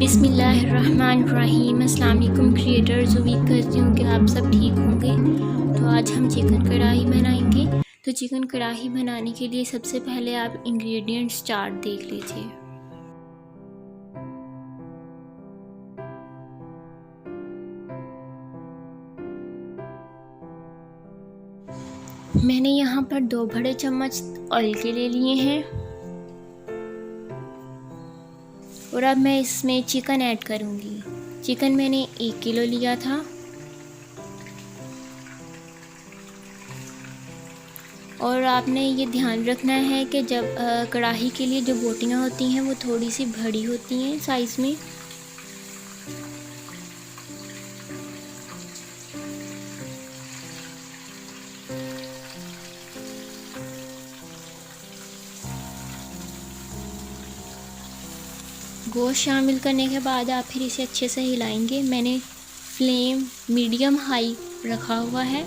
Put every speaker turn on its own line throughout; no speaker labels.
बिस्मिल्लाहिर्रहमानिर्रहीम। अस्सलाम वालेकुम क्रिएटर्स। उम्मीद करती हूँ कि आप सब ठीक होंगे। तो आज हम चिकन कढ़ाई बनाएंगे। तो चिकन कढ़ाई बनाने के लिए सबसे पहले आप इंग्रेडिएंट्स चार्ट देख लीजिए। मैंने यहाँ पर 2 बड़े चम्मच ऑयल के ले लिए हैं और अब मैं इसमें चिकन ऐड करूँगी। चिकन मैंने 1 किलो लिया था और आपने ये ध्यान रखना है कि जब कढ़ाई के लिए जो बोटियाँ होती हैं वो थोड़ी सी बड़ी होती हैं साइज़ में। गोश्त शामिल करने के बाद आप फिर इसे अच्छे से हिलाएंगे। मैंने फ्लेम मीडियम हाई रखा हुआ है।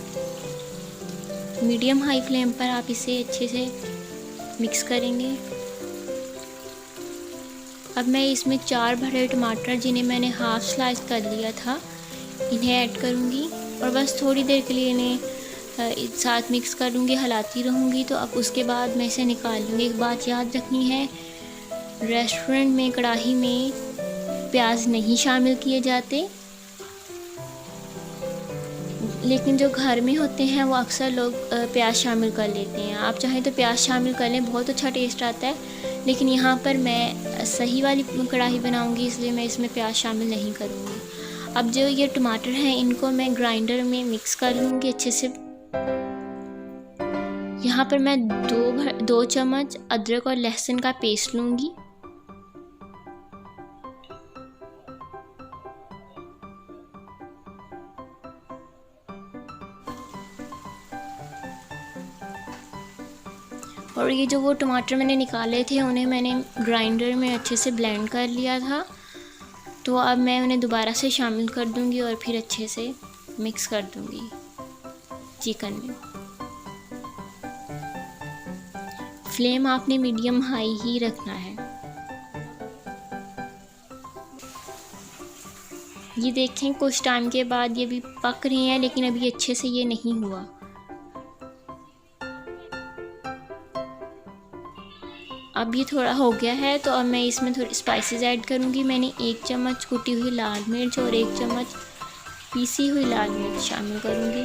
मीडियम हाई फ्लेम पर आप इसे अच्छे से मिक्स करेंगे। अब मैं इसमें 4 बड़े टमाटर जिन्हें मैंने हाफ स्लाइस कर लिया था इन्हें ऐड करूँगी और बस थोड़ी देर के लिए इन्हें साथ मिक्स करूँगी, हिलाती रहूँगी। तो अब उसके बाद मैं इसे निकाल लूँगी। एक बात याद रखनी है, रेस्टोरेंट में कढ़ाई में प्याज नहीं शामिल किए जाते, लेकिन जो घर में होते हैं वो अक्सर लोग प्याज शामिल कर लेते हैं। आप चाहें तो प्याज शामिल कर लें, बहुत अच्छा टेस्ट आता है। लेकिन यहाँ पर मैं सही वाली कढ़ाई बनाऊँगी इसलिए मैं इसमें प्याज शामिल नहीं करूँगी। अब जो ये टमाटर हैं इनको मैं ग्राइंडर में मिक्स कर लूँगी अच्छे से। यहाँ पर मैं 2 चम्मच अदरक और लहसुन का पेस्ट लूँगी। और ये जो वो टमाटर मैंने निकाले थे उन्हें मैंने ग्राइंडर में अच्छे से ब्लेंड कर लिया था। तो अब मैं उन्हें दोबारा से शामिल कर दूंगी और फिर अच्छे से मिक्स कर दूंगी चिकन में। फ्लेम आपने मीडियम हाई ही रखना है। ये देखें कुछ टाइम के बाद ये भी पक रहे हैं, लेकिन अभी अच्छे से ये नहीं हुआ। अब ये थोड़ा हो गया है तो अब मैं इसमें थोड़ी स्पाइसेस ऐड करूँगी। मैंने 1 चम्मच कुटी हुई लाल मिर्च और 1 चम्मच पीसी हुई लाल मिर्च शामिल करूँगी।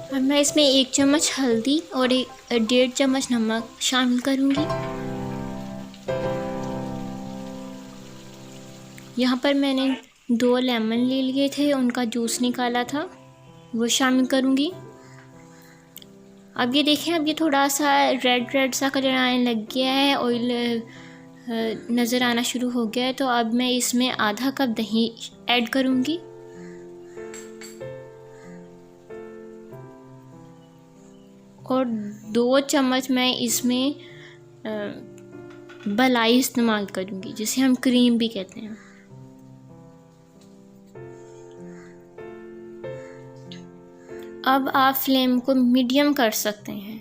अब मैं इसमें 1 चम्मच हल्दी और 1.5 चम्मच नमक शामिल करूँगी। यहाँ पर मैंने 2 लेमन ले लिए थे, उनका जूस निकाला था, वो शामिल करूँगी। अब ये देखें, अब ये थोड़ा सा रेड सा कलर आने लग गया है, ऑयल नज़र आना शुरू हो गया है। तो अब मैं इसमें आधा कप दही ऐड करूँगी और 2 चम्मच मैं इसमें मलाई इस्तेमाल करूँगी, जिसे हम क्रीम भी कहते हैं। अब आप फ्लेम को मीडियम कर सकते हैं,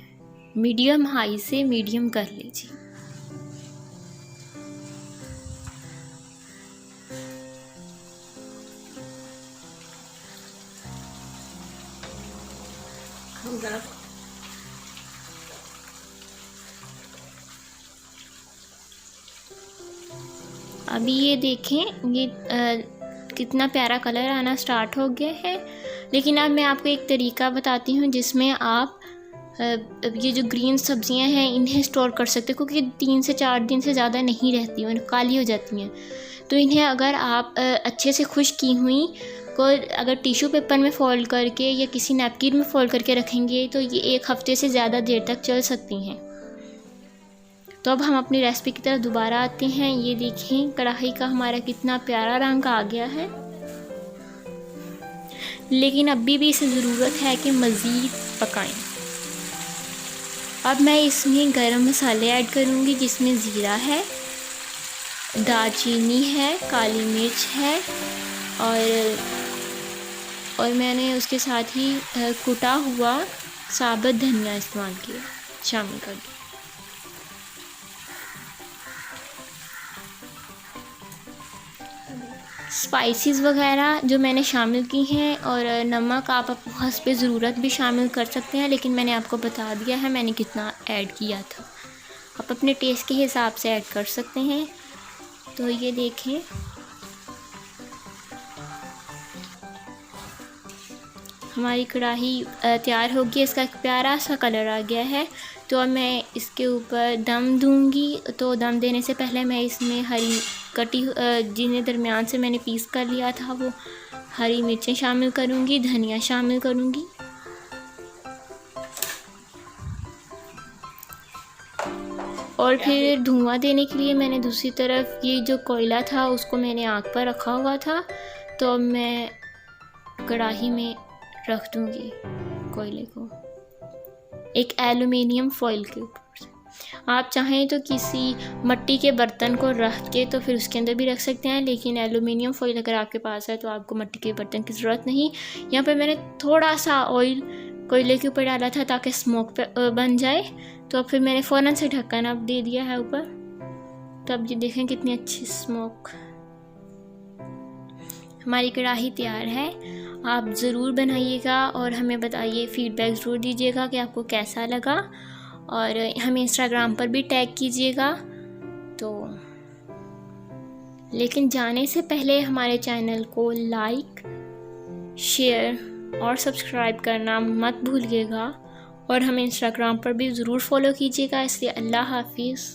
मीडियम हाई से मीडियम कर लीजिए। अभी ये देखें, ये कितना प्यारा कलर आना स्टार्ट हो गया है। लेकिन अब मैं आपको एक तरीका बताती हूँ जिसमें आप ये जो ग्रीन सब्जियां हैं इन्हें स्टोर कर सकते हैं, क्योंकि 3 से 4 दिन से ज़्यादा नहीं रहती हैं, काली हो जाती हैं। तो इन्हें अगर आप अच्छे से खुश्क की हुई को अगर टिश्यू पेपर में फ़ोल्ड करके या किसी नैपकिन में फ़ोल्ड करके रखेंगे तो ये 1 हफ़्ते से ज़्यादा देर तक चल सकती हैं। तो अब हम अपनी रेसिपी की तरफ दोबारा आते हैं। ये देखें कढ़ाई का हमारा कितना प्यारा रंग आ गया है, लेकिन अभी भी इसे ज़रूरत है कि मज़ीद पकाएं। अब मैं इसमें गरम मसाले ऐड करूँगी, जिसमें ज़ीरा है, दालचीनी है, काली मिर्च है और मैंने उसके साथ ही कुटा हुआ साबुत धनिया इस्तेमाल किया, शामिल कर दिया। स्पाइसेस वगैरह जो मैंने शामिल की हैं, और नमक आप हस्ब ज़रूरत भी शामिल कर सकते हैं, लेकिन मैंने आपको बता दिया है मैंने कितना ऐड किया था। आप अपने टेस्ट के हिसाब से ऐड कर सकते हैं। तो ये देखें, हमारी कढ़ाई तैयार हो गई, इसका एक प्यारा सा कलर आ गया है। तो अब मैं इसके ऊपर दम दूंगी। तो दम देने से पहले मैं इसमें हरी कटी जिन्हें दरमियान से मैंने पीस कर लिया था वो हरी मिर्चें शामिल करूंगी, धनिया शामिल करूंगी। और फिर धुआं देने के लिए मैंने दूसरी तरफ ये जो कोयला था उसको मैंने आग पर रखा हुआ था। तो अब मैं कढ़ाई में रख दूंगी कोयले को एक एल्युमिनियम फॉइल के ऊपर। आप चाहें तो किसी मट्टी के बर्तन को रख के तो फिर उसके अंदर भी रख सकते हैं, लेकिन एल्युमिनियम फॉइल अगर आपके पास है तो आपको मट्टी के बर्तन की ज़रूरत नहीं। यहाँ पे मैंने थोड़ा सा ऑयल कोयले के ऊपर डाला था ताकि स्मोक पे बन जाए। तो अब फिर मैंने फ़ौरन से ढक्कन अब दे दिया है ऊपर। तो अब ये देखें कितनी अच्छी स्मोक। हमारी कढ़ाई तैयार है। आप ज़रूर बनाइएगा और हमें बताइए, फ़ीडबैक ज़रूर दीजिएगा कि आपको कैसा लगा, और हमें इंस्टाग्राम पर भी टैग कीजिएगा। तो लेकिन जाने से पहले हमारे चैनल को लाइक, शेयर और सब्सक्राइब करना मत भूलिएगा, और हमें इंस्टाग्राम पर भी ज़रूर फॉलो कीजिएगा। इसलिए अल्लाह हाफिज़।